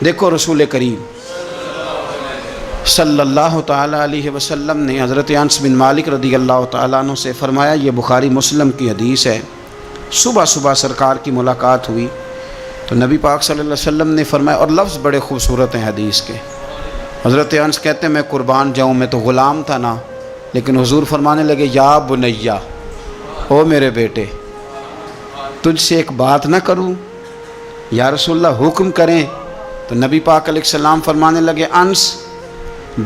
دیکھو رسول کریم صلی اللہ تعالیٰ علیہ وسلم نے حضرت انس بن مالک رضی اللہ تعالیٰ عنہ سے فرمایا، یہ بخاری مسلم کی حدیث ہے، صبح صبح سرکار کی ملاقات ہوئی تو نبی پاک صلی اللہ علیہ وسلم نے فرمایا، اور لفظ بڑے خوبصورت ہیں حدیث کے۔ حضرت انس کہتے ہیں میں قربان جاؤں، میں تو غلام تھا نا، لیکن حضور فرمانے لگے، یا بنیا، او میرے بیٹے، تجھ سے ایک بات نہ کروں؟ یا رسول اللہ حکم کریں؟ تو نبی پاک علیہ السلام فرمانے لگے، انس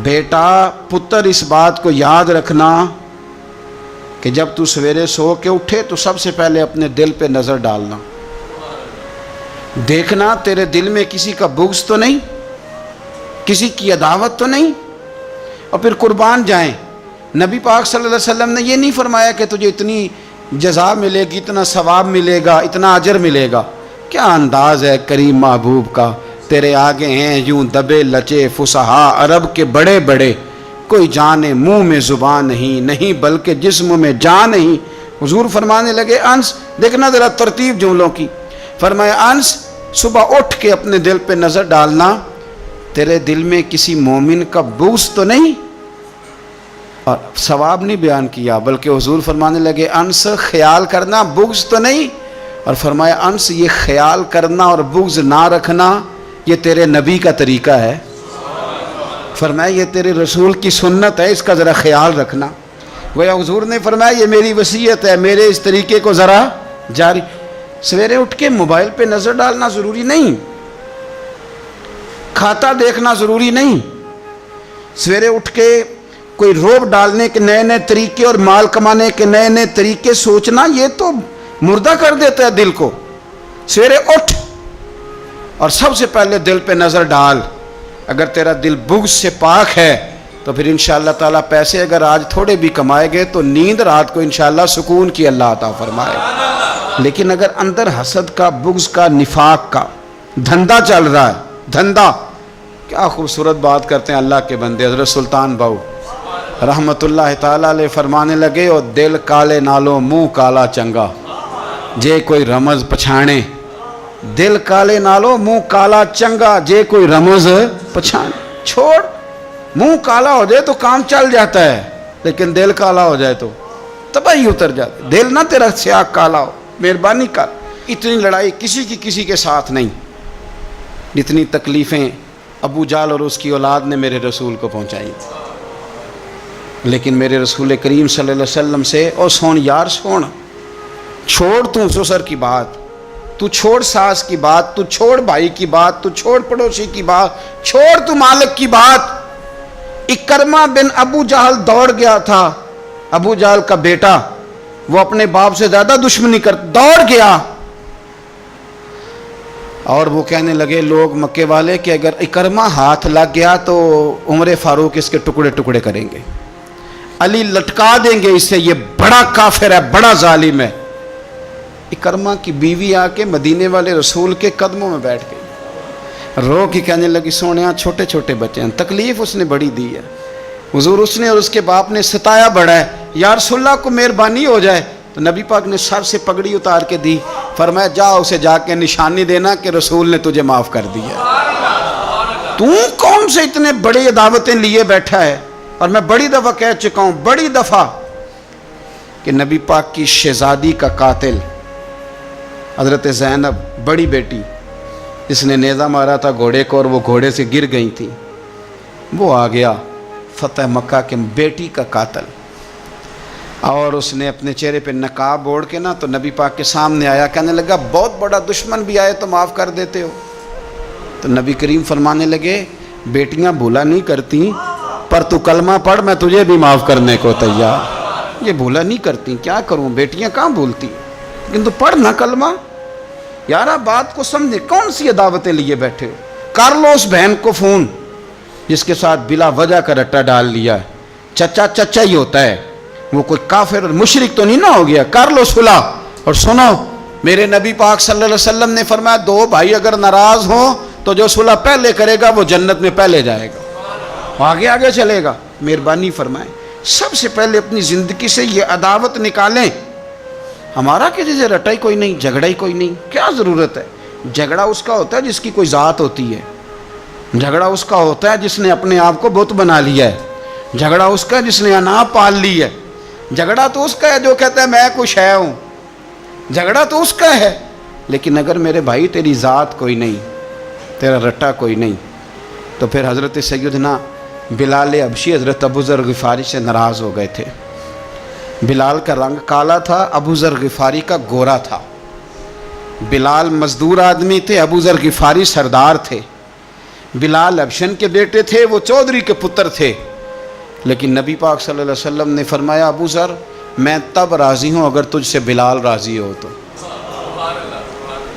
بیٹا پتر اس بات کو یاد رکھنا کہ جب تو سویرے سو کے اٹھے تو سب سے پہلے اپنے دل پہ نظر ڈالنا، دیکھنا تیرے دل میں کسی کا بغض تو نہیں، کسی کی عداوت تو نہیں، اور پھر قربان جائیں۔ نبی پاک صلی اللہ علیہ وسلم نے یہ نہیں فرمایا کہ تجھے اتنی جزا ملے گی، اتنا ثواب ملے گا، اتنا اجر ملے گا۔ کیا انداز ہے کریم محبوب کا، تیرے آگے ہیں یوں دبے لچے فصحا عرب کے بڑے بڑے، کوئی جانے منہ میں زبان نہیں بلکہ جسم میں جان نہیں۔ حضور فرمانے لگے، انس دیکھنا ذرا ترتیب جملوں کی، فرمایا انس صبح اٹھ کے اپنے دل پہ نظر ڈالنا، تیرے دل میں کسی مومن کا بغض تو نہیں، اور ثواب نہیں بیان کیا بلکہ حضور فرمانے لگے، انس خیال کرنا بغض تو نہیں، اور فرمایا انس یہ خیال کرنا اور بغض نہ رکھنا یہ تیرے نبی کا طریقہ ہے، فرمایا یہ تیرے رسول کی سنت ہے، اس کا ذرا خیال رکھنا۔ گویا حضور نے فرمایا یہ میری وصیت ہے، میرے اس طریقے کو ذرا جاری۔ سویرے اٹھ کے موبائل پہ نظر ڈالنا ضروری نہیں، کھاتا دیکھنا ضروری نہیں، سویرے اٹھ کے کوئی روب ڈالنے کے نئے نئے طریقے اور مال کمانے کے نئے نئے طریقے سوچنا یہ تو مردہ کر دیتا ہے دل کو۔ سویرے اٹھ اور سب سے پہلے دل پہ نظر ڈال، اگر تیرا دل بغض سے پاک ہے تو پھر انشاءاللہ تعالیٰ پیسے اگر آج تھوڑے بھی کمائے گئے تو نیند رات کو انشاءاللہ سکون کی اللہ عطا فرمائے، لیکن اگر اندر حسد کا، بغض کا، نفاق کا دھندا چل رہا ہے، دھندا، کیا خوبصورت بات کرتے ہیں اللہ کے بندے۔ حضرت سلطان بہو رحمت اللہ تعالیٰ علیہ فرمانے لگے، اور دل کالے نالوں منہ کالا چنگا، جے کوئی رمز پچھانے، دل کالے نالوں منہ کالا چنگا، جے کوئی رمز پچھانے۔ چھوڑ، منہ کالا ہو جائے تو کام چل جاتا ہے، لیکن دل کالا ہو جائے تو تباہی اتر جاتی۔ دل نہ تیرا سیاہ کالا ہو، مہربانی کر۔ اتنی لڑائی کسی کی کسی کے ساتھ نہیں جتنی تکلیفیں ابو جہل اور اس کی اولاد نے میرے رسول کو پہنچائی، لیکن میرے رسول کریم صلی اللہ علیہ وسلم سے، او سون یار سون، چھوڑ تو سسر کی بات، تو چھوڑ ساس کی بات، تو چھوڑ بھائی کی بات، تو چھوڑ پڑوسی کی بات، چھوڑ تو مالک کی بات۔ اکرمہ بن ابو جہل دوڑ گیا تھا، ابو جہل کا بیٹا، وہ اپنے باپ سے زیادہ دشمنی کر دوڑ گیا، اور وہ کہنے لگے لوگ مکے والے کہ اگر اکرمہ ہاتھ لگ گیا تو عمر فاروق اس کے ٹکڑے ٹکڑے کریں گے، علی لٹکا دیں گے اسے، یہ بڑا کافر ہے، بڑا ظالم ہے۔ اکرمہ کی بیوی آ کے مدینے والے رسول کے قدموں میں بیٹھ گئی، رو کے کہنے لگی سونیا چھوٹے چھوٹے بچے ہیں، تکلیف اس نے بڑی دی ہے، حضور اس نے اور اس کے باپ نے ستایا بڑا ہے، یا رسول اللہ کو مہربانی ہو جائے۔ تو نبی پاک نے سر سے پگڑی اتار کے دی، فرمایا جا اسے جا کے نشانی دینا کہ رسول نے تجھے معاف کر دیا۔ تو کون سے اتنے بڑی عداوتیں لیے بیٹھا ہے؟ اور میں بڑی دفعہ کہہ چکا ہوں، بڑی دفعہ، کہ نبی پاک کی شہزادی کا قاتل حضرت زینب بڑی بیٹی، جس نے نیزہ مارا تھا گھوڑے کو اور وہ گھوڑے سے گر گئی تھی، وہ آ گیا فتح مکہ کے بیٹی کا قاتل، اور اس نے اپنے چہرے پہ نقاب اوڑھ کے نا تو نبی پاک کے سامنے آیا، کہنے لگا بہت بڑا دشمن بھی آئے تو معاف کر دیتے ہو۔ تو نبی کریم فرمانے لگے بیٹیاں بھولا نہیں کرتی، پر تو کلمہ پڑھ میں تجھے بھی معاف کرنے کو تیار۔ یہ بھولا نہیں کرتی، کیا کروں، بیٹیاں کہاں بھولتی، لیکن تو پڑھ نہ کلمہ۔ یارہ بات کو سمجھے، کون سی عداوتیں لیے بیٹھے ہو؟ کر لو اس بہن کو فون جس کے ساتھ بلا وجہ کا رٹا ڈال لیا ہے، چچا چچا ہی ہوتا ہے، وہ کوئی کافر اور مشرک تو نہیں نہ ہو گیا، کر لو صلح۔ اور سنو، میرے نبی پاک صلی اللہ علیہ وسلم نے فرمایا دو بھائی اگر ناراض ہوں تو جو صلح پہلے کرے گا وہ جنت میں پہلے جائے گا، آگے آگے چلے گا۔ مہربانی فرمائیں، سب سے پہلے اپنی زندگی سے یہ عداوت نکالیں۔ ہمارا کسی سے رٹا ہی کوئی نہیں، جھگڑا ہی کوئی نہیں، کیا ضرورت ہے؟ جھگڑا اس کا ہوتا ہے جس کی کوئی ذات ہوتی ہے، جھگڑا اس کا ہوتا ہے جس نے اپنے آپ کو بت بنا لیا ہے، جھگڑا اس کا جس نے انا پال لی ہے، جھگڑا تو اس کا ہے جو کہتا ہے میں کچھ ہے ہوں، جھگڑا تو اس کا ہے۔ لیکن اگر میرے بھائی تیری ذات کوئی نہیں، تیرا رٹا کوئی نہیں، تو پھر حضرت سیدنا بلال حبشی حضرت ابو ذر غفاری سے ناراض ہو گئے تھے۔ بلال کا رنگ کالا تھا، ابو ذر غفاری کا گورا تھا۔ بلال مزدور آدمی تھے، ابو ذر غفاری سردار تھے۔ بلال حبشن کے بیٹے تھے، وہ چودھری کے پتر تھے۔ لیکن نبی پاک صلی اللہ علیہ وسلم نے فرمایا ابو ذر میں تب راضی ہوں اگر تجھ سے بلال راضی ہو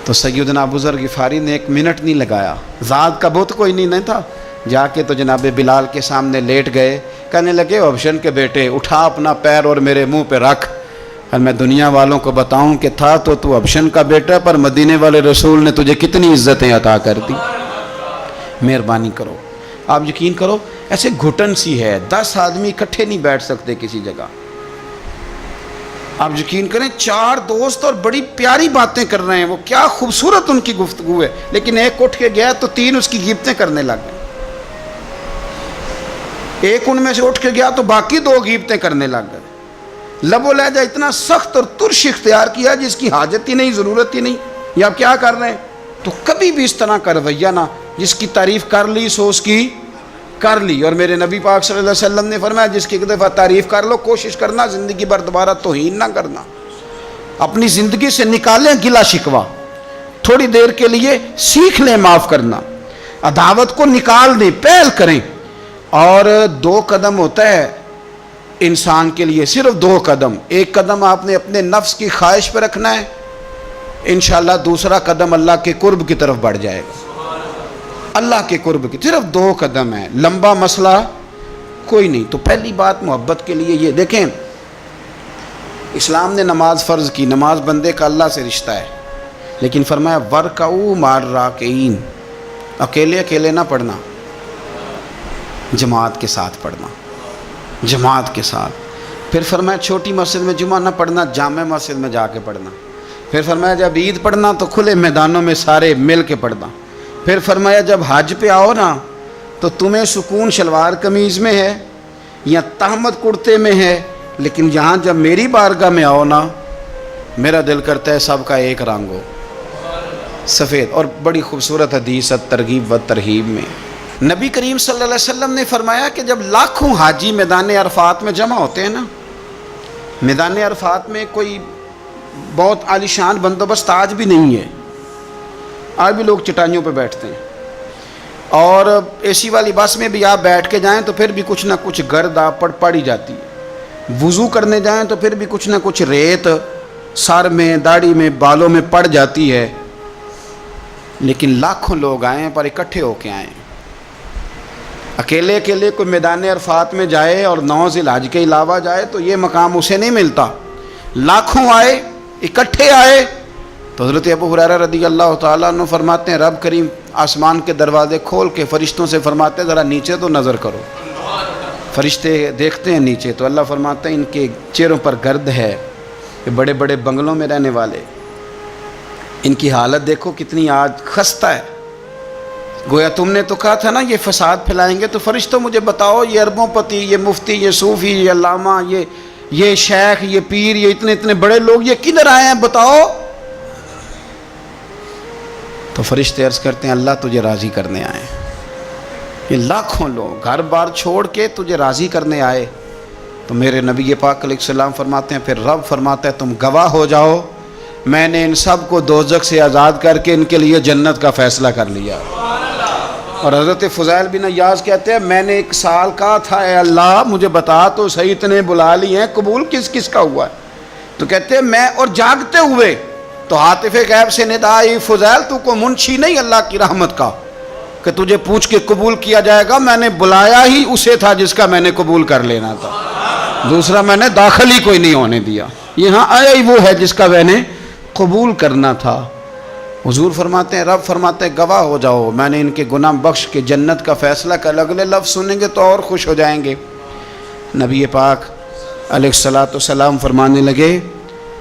تو سیدنا ابو ذر غفاری نے 1 منٹ نہیں لگایا، ذات کا بت کوئی نہیں تھا، جا کے تو جناب بلال کے سامنے لیٹ گئے، کہنے لگے حبشن کے بیٹے اٹھا اپنا پیر اور میرے منہ پہ رکھ، اور میں دنیا والوں کو بتاؤں کہ تھا تو حبشن کا بیٹا، پر مدینے والے رسول نے تجھے کتنی عزتیں عطا کر دی، مہربانی کرو۔ آپ یقین کرو ایسے گھٹن سی ہے، 10 آدمی اکٹھے نہیں بیٹھ سکتے کسی جگہ۔ آپ یقین کریں 4 دوست اور بڑی پیاری باتیں کر رہے ہیں، وہ کیا خوبصورت ان کی گفتگو ہے، لیکن ایک اٹھ کے گیا تو 3 اس کی غیبتیں کرنے لگ گئے، ایک ان میں سے اٹھ کے گیا تو باقی 2 غیبتیں کرنے لگ گئے۔ لب و لہجہ اتنا سخت اور ترش اختیار کیا جس کی حاجت ہی نہیں، ضرورت ہی نہیں، یہ آپ کیا کر رہے ہیں؟ تو کبھی بھی اس طرح کا رویہ نہ، جس کی تعریف کر لی سو اس کی کر لی۔ اور میرے نبی پاک صلی اللہ علیہ وسلم نے فرمایا جس کی ایک دفعہ تعریف کر لو کوشش کرنا زندگی بھر دوبارہ توہین نہ کرنا، اپنی زندگی سے نکالیں گلا شکوہ، تھوڑی دیر کے لیے سیکھ لیں معاف کرنا، عداوت کو نکال دیں، پہل کریں۔ اور 2 قدم ہوتا ہے انسان کے لیے، صرف 2 قدم، ایک قدم آپ نے اپنے نفس کی خواہش پہ رکھنا ہے، انشاءاللہ دوسرا قدم اللہ کے قرب کی طرف بڑھ جائے گا، اللہ کے قرب کی، صرف 2 قدم ہے، لمبا مسئلہ کوئی نہیں۔ تو پہلی بات محبت کے لیے یہ دیکھیں، اسلام نے نماز فرض کی، نماز بندے کا اللہ سے رشتہ ہے، لیکن فرمایا وَرْكَعُوا مَعَ الرَّاكِعِينَ، اکیلے اکیلے نہ پڑھنا، جماعت کے ساتھ پڑھنا، جماعت کے ساتھ۔ پھر فرمایا چھوٹی مسجد میں جمعہ نہ پڑھنا، جامع مسجد میں جا کے پڑھنا۔ پھر فرمایا جب عید پڑھنا تو کھلے میدانوں میں سارے مل کے پڑھنا۔ پھر فرمایا جب حج پہ آؤ نا تو تمہیں سکون شلوار قمیض میں ہے یا تہمت کرتے میں ہے، لیکن یہاں جب میری بارگاہ میں آؤ نا میرا دل کرتا ہے سب کا ایک رنگ ہو، سفید۔ اور بڑی خوبصورت حدیث ترغیب و ترہیب میں نبی کریم صلی اللہ علیہ وسلم نے فرمایا کہ جب لاکھوں حاجی میدان عرفات میں جمع ہوتے ہیں نا، میدان عرفات میں کوئی بہت عالیشان بندوبست آج بھی نہیں ہے، آج بھی لوگ چٹائیوں پہ بیٹھتے ہیں، اور اے سی والی بس میں بھی آپ بیٹھ کے جائیں تو پھر بھی کچھ نہ کچھ گرد آپ پر پڑی جاتی ہے، وضو کرنے جائیں تو پھر بھی کچھ نہ کچھ ریت سر میں، داڑھی میں، بالوں میں پڑ جاتی ہے، لیکن لاکھوں لوگ آئیں پر اکٹھے ہو کے آئیں۔ اکیلے اکیلے کوئی میدان عرفات میں جائے اور 9 ذی الحج کے علاوہ جائے تو یہ مقام اسے نہیں ملتا، لاکھوں آئے، اکٹھے آئے۔ تو حضرت ابو ہریرہ رضی اللہ تعالیٰ عنہ فرماتے ہیں رب کریم آسمان کے دروازے کھول کے فرشتوں سے فرماتے ہیں ذرا نیچے تو نظر کرو، فرشتے دیکھتے ہیں نیچے تو اللہ فرماتے ہیں ان کے چہروں پر گرد ہے، یہ بڑے بڑے بنگلوں میں رہنے والے، ان کی حالت دیکھو کتنی آج خستہ ہے، گویا تم نے تو کہا تھا نا یہ فساد پھیلائیں گے، تو فرشتوں مجھے بتاؤ یہ اربوں پتی، یہ مفتی، یہ صوفی، یہ علامہ، یہ شیخ، یہ پیر، یہ اتنے بڑے لوگ یہ کدھر آئے ہیں بتاؤ؟ تو فرشتے عرض کرتے ہیں اللہ تجھے راضی کرنے آئے، یہ لاکھوں لوگ گھر بار چھوڑ کے تجھے راضی کرنے آئے۔ تو میرے نبی پاک علیہ السلام فرماتے ہیں پھر رب فرماتا ہے تم گواہ ہو جاؤ میں نے ان سب کو دوزخ سے آزاد کر کے ان کے لیے جنت کا فیصلہ کر لیا۔ اور حضرت فضیل بن عیاض کہتے ہیں میں نے 1 سال کہا تھا اے اللہ مجھے بتا تو صحیح، اتنے بلا لی ہیں، قبول کس کس کا ہوا ہے؟ تو کہتے ہیں میں، اور جاگتے ہوئے تو عاطف غیب سے ندا آئی فضیل تو کو منشی نہیں اللہ کی رحمت کا کہ تجھے پوچھ کے قبول کیا جائے گا، میں نے بلایا ہی اسے تھا جس کا میں نے قبول کر لینا تھا، دوسرا میں نے داخل ہی کوئی نہیں ہونے دیا، یہاں آیا ہی وہ ہے جس کا میں نے قبول کرنا تھا۔ حضور فرماتے ہیں رب فرماتے ہیں گواہ ہو جاؤ میں نے ان کے گناہ بخش کے جنت کا فیصلہ کر، اگلے لفظ سنیں گے تو اور خوش ہو جائیں گے۔ نبی پاک علیہ السلام فرمانے لگے،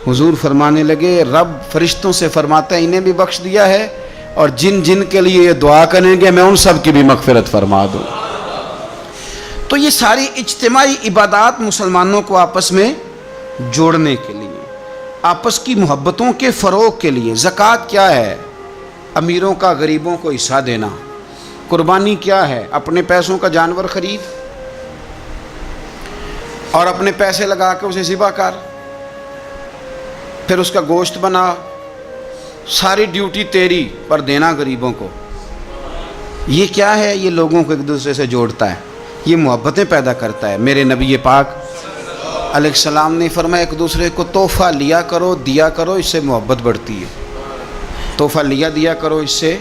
حضور فرمانے لگے رب فرشتوں سے فرماتا ہے انہیں بھی بخش دیا ہے اور جن جن کے لیے یہ دعا کریں گے میں ان سب کی بھی مغفرت فرما دوں. تو یہ ساری اجتماعی عبادات مسلمانوں کو آپس میں جوڑنے کے لیے، آپس کی محبتوں کے فروغ کے لیے. زکوٰۃ کیا ہے؟ امیروں کا غریبوں کو حصہ دینا. قربانی کیا ہے؟ اپنے پیسوں کا جانور خرید اور اپنے پیسے لگا کے اسے ذبح کر، پھر اس کا گوشت بنا، ساری ڈیوٹی تیری پر دینا غریبوں کو. یہ کیا ہے؟ یہ لوگوں کو ایک دوسرے سے جوڑتا ہے، یہ محبتیں پیدا کرتا ہے. میرے نبی پاک علیہ السلام نے فرمایا ایک دوسرے کو تحفہ لیا کرو، دیا کرو، اس سے محبت بڑھتی ہے. تحفہ لیا دیا کرو، اس سے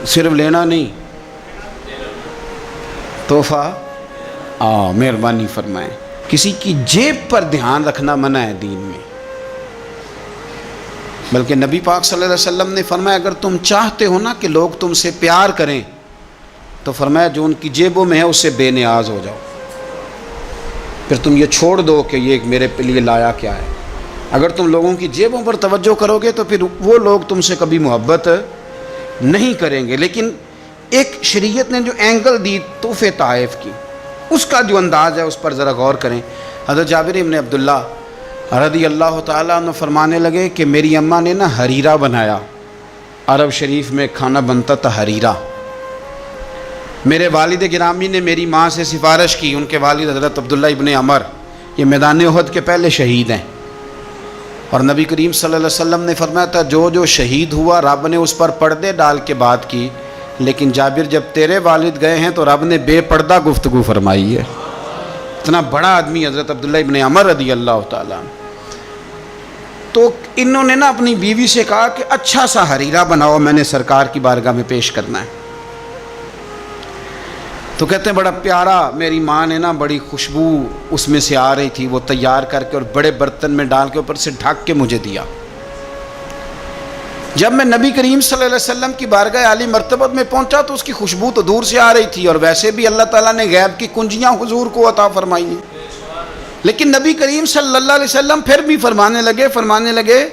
صرف لینا نہیں، تحفہ مہربانی فرمائیں. کسی کی جیب پر دھیان رکھنا منع ہے دین میں، بلکہ نبی پاک صلی اللہ علیہ وسلم نے فرمایا اگر تم چاہتے ہو نا کہ لوگ تم سے پیار کریں تو فرمایا جو ان کی جیبوں میں ہے اس سے بے نیاز ہو جاؤ. پھر تم یہ چھوڑ دو کہ یہ میرے لیے لایا کیا ہے. اگر تم لوگوں کی جیبوں پر توجہ کرو گے تو پھر وہ لوگ تم سے کبھی محبت نہیں کریں گے. لیکن ایک شریعت نے جو اینگل دی تحفے طائف کی، اس کا جو انداز ہے اس پر ذرا غور کریں. حضرت جابر ابن عبداللہ رضی اللہ تعالیٰ عنہ فرمانے لگے کہ میری اماں نے نا حریرہ بنایا. عرب شریف میں کھانا بنتا تھا حریرہ. میرے والد گرامی نے میری ماں سے سفارش کی، ان کے والد حضرت عبداللہ ابن عمر یہ میدان احد کے پہلے شہید ہیں، اور نبی کریم صلی اللہ علیہ وسلم نے فرمایا تھا جو جو شہید ہوا رب نے اس پر پردے ڈال کے بات کی، لیکن جابر جب تیرے والد گئے ہیں تو رب نے بے پردہ گفتگو فرمائی ہے. اتنا بڑا آدمی حضرت عبداللہ ابن عمر رضی اللہ تعالیٰ عنہ. تو انہوں نے نا اپنی بیوی سے کہا کہ اچھا سا حریرہ بناؤ، میں نے سرکار کی بارگاہ میں پیش کرنا ہے. تو کہتے ہیں بڑا پیارا، میری ماں نے نا بڑی خوشبو اس میں سے آ رہی تھی، وہ تیار کر کے اور بڑے برتن میں ڈال کے اوپر سے ڈھک کے مجھے دیا. جب میں نبی کریم صلی اللہ علیہ وسلم کی بارگاہ عالی مرتبت میں پہنچا تو اس کی خوشبو تو دور سے آ رہی تھی، اور ویسے بھی اللہ تعالیٰ نے غیب کی کنجیاں حضور کو عطا فرمائی ہیں. لیکن نبی کریم صلی اللہ علیہ وسلم پھر بھی فرمانے لگے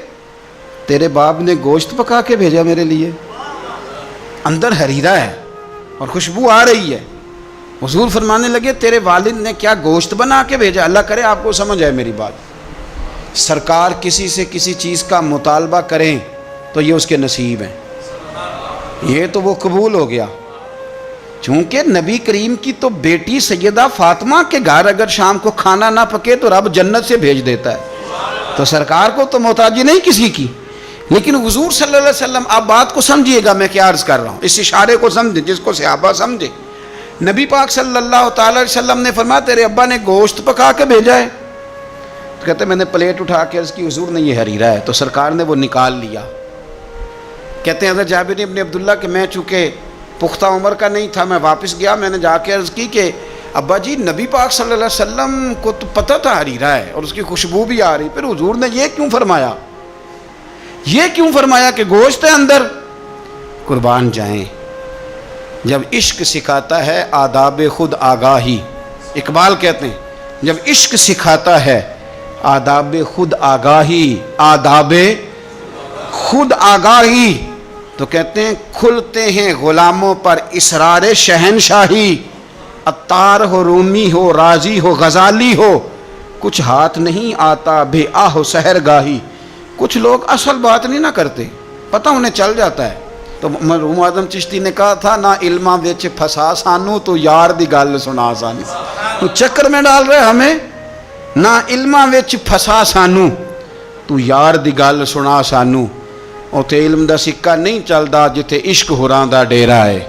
تیرے باپ نے گوشت پکا کے بھیجا میرے لیے، اندر حریرہ ہے اور خوشبو آ رہی ہے. حضور فرمانے لگے تیرے والد نے کیا گوشت بنا کے بھیجا؟ اللہ کرے آپ کو سمجھ آئے میری بات. سرکار کسی سے کسی چیز کا مطالبہ کریں تو یہ اس کے نصیب ہیں، یہ تو وہ قبول ہو گیا. چونکہ نبی کریم کی تو بیٹی سیدہ فاطمہ کے گھر اگر شام کو کھانا نہ پکے تو رب جنت سے بھیج دیتا ہے، تو سرکار کو تو محتاجی نہیں کسی کی. لیکن حضور صلی اللہ علیہ وسلم آپ بات کو سمجھیے گا میں کیا عرض کر رہا ہوں، اس اشارے کو سمجھیں جس کو صحابہ سمجھے. نبی پاک صلی اللہ تعالی علیہ وسلم نے فرمایا تیرے ابا نے گوشت پکا کے بھیجا ہے. تو کہتے میں نے پلیٹ اٹھا کے عرض کی حضور نے یہ حریرہ ہے، تو سرکار نے وہ نکال لیا. کہتے ہیں حضرت جابر ابن عبداللہ کہ میں چونکہ پختہ عمر کا نہیں تھا، میں واپس گیا، میں نے جا کے عرض کی کہ ابا جی نبی پاک صلی اللہ علیہ وسلم کو تو پتہ تھا حریرہ ہے اور اس کی خوشبو بھی آ رہی، پھر حضور نے یہ کیوں فرمایا کہ گوشت ہے اندر؟ قربان جائیں، جب عشق سکھاتا ہے آداب خود آگاہی، اقبال کہتے ہیں جب عشق سکھاتا ہے آداب خود آگاہی تو کہتے ہیں کھلتے ہیں غلاموں پر اسرار شہنشاہی. عطار ہو، رومی ہو، رازی ہو، غزالی ہو، کچھ ہاتھ نہیں آتا بے آہ سحر گاہی. کچھ لوگ اصل بات نہیں نہ کرتے، پتہ انہیں چل جاتا ہے. تو مرحوم اعظم چشتی نے کہا تھا نہ علمہ وچ پھسا سانو تو یار دی گل سنا سانو. تو چکر میں ڈال رہے ہمیں، نہ علمہ وچ پھسا سانو تو یار دی گل سنا سانو. اوتھے علم دا سکہ نہیں چلدا جتھے عشق ہوراں دا ڈیرا ہے.